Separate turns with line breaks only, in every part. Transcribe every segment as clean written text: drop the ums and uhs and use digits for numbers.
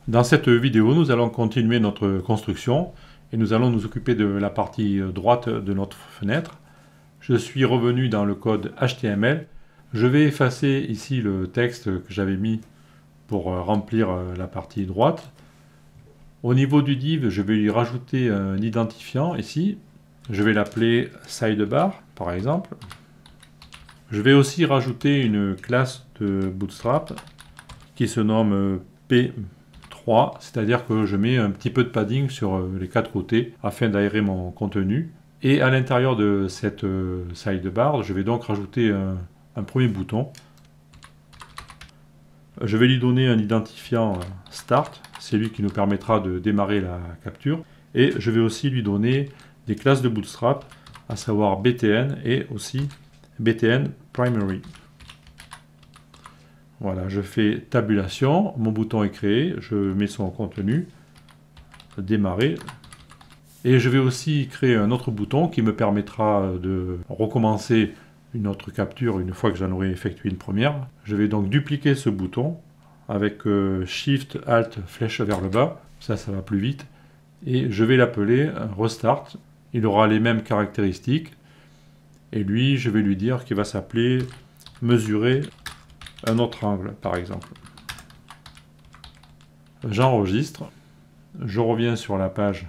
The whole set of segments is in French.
Dans cette vidéo, nous allons continuer notre construction et nous allons nous occuper de la partie droite de notre fenêtre. Je suis revenu dans le code HTML. Je vais effacer ici le texte que j'avais mis pour remplir la partie droite. Au niveau du div, je vais lui rajouter un identifiant ici. Je vais l'appeler sidebar par exemple. Je vais aussi rajouter une classe de Bootstrap qui se nomme P3, c'est-à-dire que je mets un petit peu de padding sur les quatre côtés afin d'aérer mon contenu. Et à l'intérieur de cette sidebar, je vais donc rajouter un premier bouton. Je vais lui donner un identifiant Start, c'est lui qui nous permettra de démarrer la capture. Et je vais aussi lui donner des classes de Bootstrap, à savoir BTN et aussi BTN Primary. Voilà, je fais tabulation, mon bouton est créé, je mets son contenu, démarrer. Et je vais aussi créer un autre bouton qui me permettra de recommencer une autre capture une fois que j'en aurai effectué une première. Je vais donc dupliquer ce bouton avec Shift, Alt, flèche vers le bas, ça va plus vite. Et je vais l'appeler Restart, il aura les mêmes caractéristiques. Et lui, je vais lui dire qu'il va s'appeler mesurer un autre angle, par exemple. J'enregistre, je reviens sur la page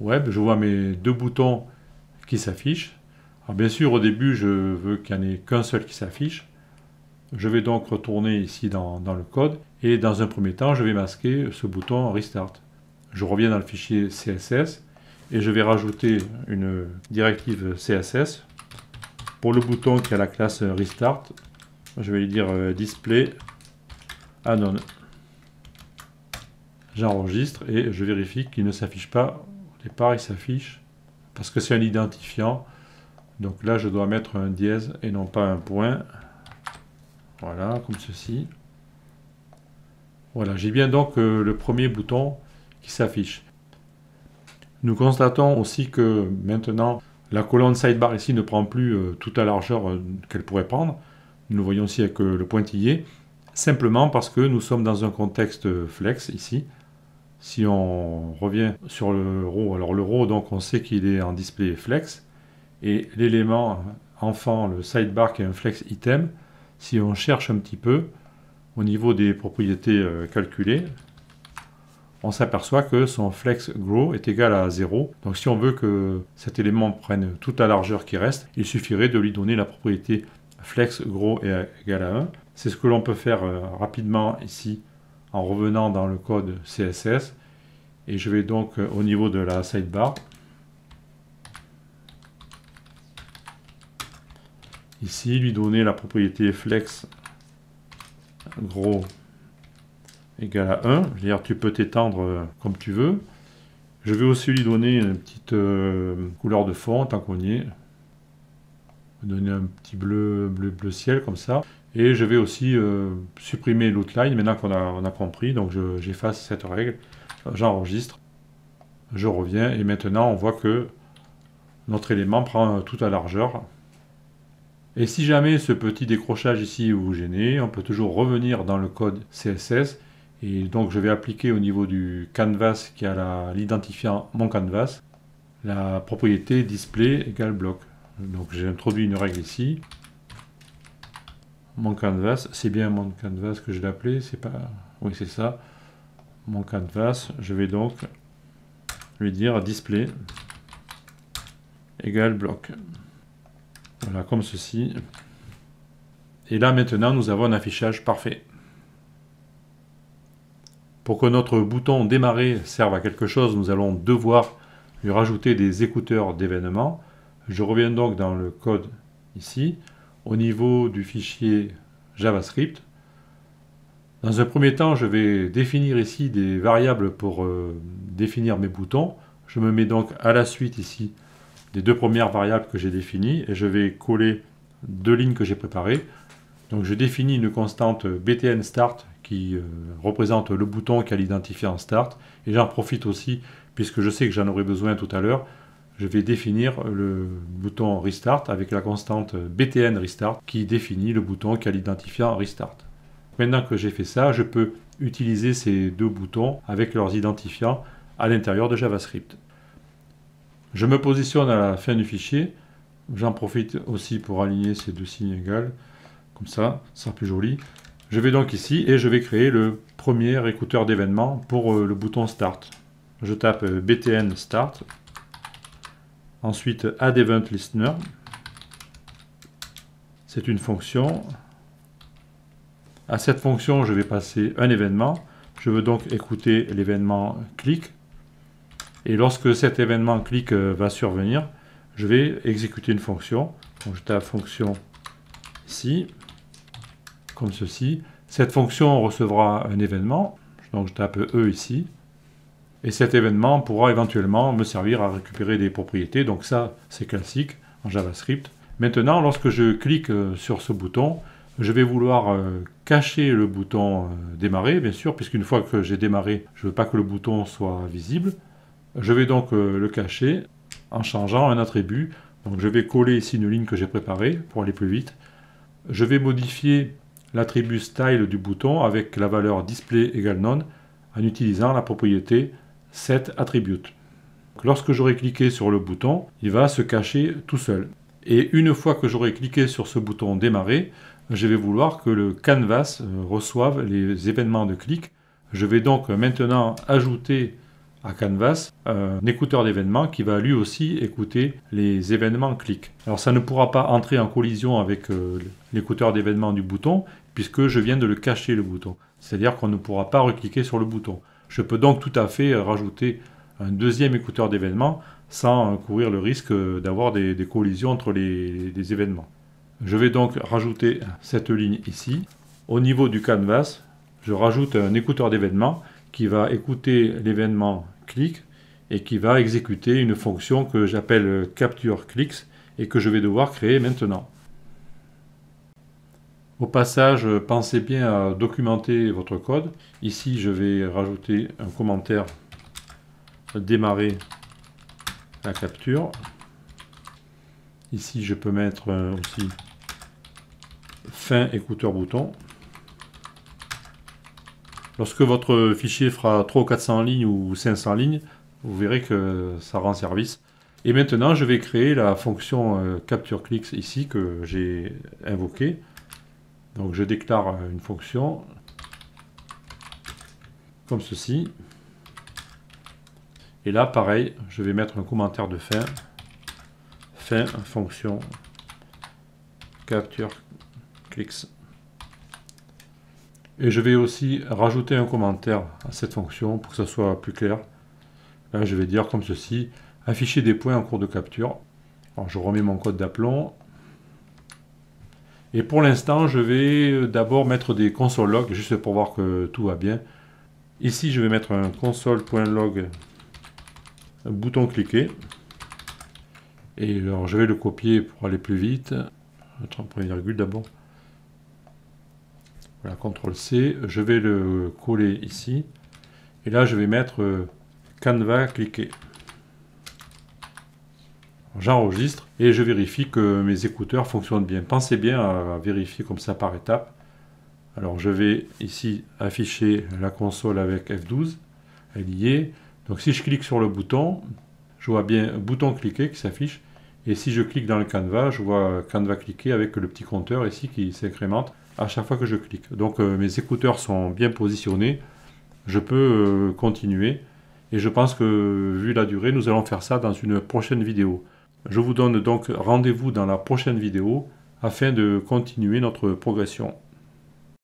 web, je vois mes deux boutons qui s'affichent. Alors bien sûr, au début, je veux qu'il n'y en ait qu'un seul qui s'affiche. Je vais donc retourner ici dans le code, et dans un premier temps, je vais masquer ce bouton Restart. Je reviens dans le fichier CSS, et je vais rajouter une directive CSS. Pour le bouton qui a la classe Restart, je vais lui dire display anon. J'enregistre et je vérifie qu'il ne s'affiche pas. Au départ, il s'affiche parce que c'est un identifiant. Donc là, je dois mettre un dièse et non pas un point. Voilà, comme ceci. Voilà, j'ai bien donc le premier bouton qui s'affiche. Nous constatons aussi que maintenant, la colonne sidebar ici ne prend plus toute la largeur qu'elle pourrait prendre. Nous le voyons aussi avec le pointillé, simplement parce que nous sommes dans un contexte flex ici. Si on revient sur le row, alors le row, donc on sait qu'il est en display flex, et l'élément enfant, le sidebar qui est un flex item, si on cherche un petit peu au niveau des propriétés calculées, on s'aperçoit que son flex grow est égal à 0. Donc si on veut que cet élément prenne toute la largeur qui reste, il suffirait de lui donner la propriété flex grow est égal à 1. C'est ce que l'on peut faire rapidement ici en revenant dans le code CSS. Et je vais donc au niveau de la sidebar, ici lui donner la propriété flex grow égale à 1, c'est-à-dire tu peux t'étendre comme tu veux. Je vais aussi lui donner une petite couleur de fond, tant qu'on y est. Donner un petit bleu ciel comme ça. Et je vais aussi supprimer l'outline, maintenant qu'on a compris, donc j'efface cette règle, j'enregistre, je reviens, et maintenant on voit que notre élément prend toute la largeur. Et si jamais ce petit décrochage ici vous gêne, on peut toujours revenir dans le code CSS. Et donc je vais appliquer au niveau du canvas qui a l'identifiant mon canvas, la propriété display égale bloc. Donc j'ai introduit une règle ici. Mon canvas, c'est bien mon canvas que je l'ai appelé, c'est pas... Oui, c'est ça. Mon canvas, je vais donc lui dire display égale bloc. Voilà, comme ceci. Et là maintenant, nous avons un affichage parfait. Pour que notre bouton démarrer serve à quelque chose, nous allons devoir lui rajouter des écouteurs d'événements. Je reviens donc dans le code ici, au niveau du fichier JavaScript. Dans un premier temps, je vais définir ici des variables pour définir mes boutons. Je me mets donc à la suite ici des deux premières variables que j'ai définies et je vais coller deux lignes que j'ai préparées. Donc je définis une constante btn start qui représente le bouton qui a l'identifiant start, et j'en profite aussi puisque je sais que j'en aurai besoin tout à l'heure. Je vais définir le bouton restart avec la constante btn restart qui définit le bouton qui a l'identifiant restart. Maintenant que j'ai fait ça, je peux utiliser ces deux boutons avec leurs identifiants à l'intérieur de JavaScript. Je me positionne à la fin du fichier. J'en profite aussi pour aligner ces deux signes égales. Comme ça sera plus joli. Je vais donc ici et je vais créer le premier écouteur d'événements pour le bouton Start. Je tape btn Start. Ensuite Add Event Listener. C'est une fonction. À cette fonction, je vais passer un événement. Je veux donc écouter l'événement clic. Et lorsque cet événement clic va survenir, je vais exécuter une fonction. Donc je tape fonction ici, comme ceci. Cette fonction recevra un événement. Donc je tape E ici. Et cet événement pourra éventuellement me servir à récupérer des propriétés. Donc ça, c'est classique en JavaScript. Maintenant, lorsque je clique sur ce bouton, je vais vouloir cacher le bouton démarrer, bien sûr, puisqu'une fois que j'ai démarré, je ne veux pas que le bouton soit visible. Je vais donc le cacher en changeant un attribut. Donc je vais coller ici une ligne que j'ai préparée pour aller plus vite. Je vais modifier l'attribut style du bouton avec la valeur display égale none en utilisant la propriété setAttribute. Lorsque j'aurai cliqué sur le bouton, il va se cacher tout seul. Et une fois que j'aurai cliqué sur ce bouton démarrer, je vais vouloir que le canvas reçoive les événements de clic. Je vais donc maintenant ajouter à Canvas un écouteur d'événements qui va lui aussi écouter les événements clic. Alors ça ne pourra pas entrer en collision avec l'écouteur d'événements du bouton puisque je viens de le cacher le bouton. C'est-à-dire qu'on ne pourra pas recliquer sur le bouton. Je peux donc tout à fait rajouter un deuxième écouteur d'événements sans courir le risque d'avoir des collisions entre les événements. Je vais donc rajouter cette ligne ici. Au niveau du canvas, je rajoute un écouteur d'événements qui va écouter l'événement clic et qui va exécuter une fonction que j'appelle capture clicks et que je vais devoir créer maintenant. Au passage, pensez bien à documenter votre code. Ici, je vais rajouter un commentaire démarrer la capture. Ici, je peux mettre aussi fin écouteur bouton. Lorsque votre fichier fera 300 ou 400 lignes ou 500 lignes, vous verrez que ça rend service. Et maintenant, je vais créer la fonction capture clicks ici que j'ai invoquée. Donc je déclare une fonction comme ceci. Et là, pareil, je vais mettre un commentaire de fin. Fin fonction capture clicks. Et je vais aussi rajouter un commentaire à cette fonction pour que ça soit plus clair. Là, je vais dire comme ceci, afficher des points en cours de capture. Alors, je remets mon code d'aplomb. Et pour l'instant, je vais d'abord mettre des console log, juste pour voir que tout va bien. Ici, je vais mettre un console.log bouton cliquer. Et alors, je vais le copier pour aller plus vite. Je vais mettre un virgule d'abord. Voilà, CTRL-C, je vais le coller ici. Et là, je vais mettre Canva cliquer. J'enregistre et je vérifie que mes écouteurs fonctionnent bien. Pensez bien à vérifier comme ça par étapes. Alors, je vais ici afficher la console avec F12. Elle y est. Donc, si je clique sur le bouton, je vois bien bouton cliquer qui s'affiche. Et si je clique dans le Canva, je vois Canva cliquer avec le petit compteur ici qui s'incrémente à chaque fois que je clique. Donc mes écouteurs sont bien positionnés, je peux continuer et je pense que vu la durée, nous allons faire ça dans une prochaine vidéo. Je vous donne donc rendez-vous dans la prochaine vidéo afin de continuer notre progression.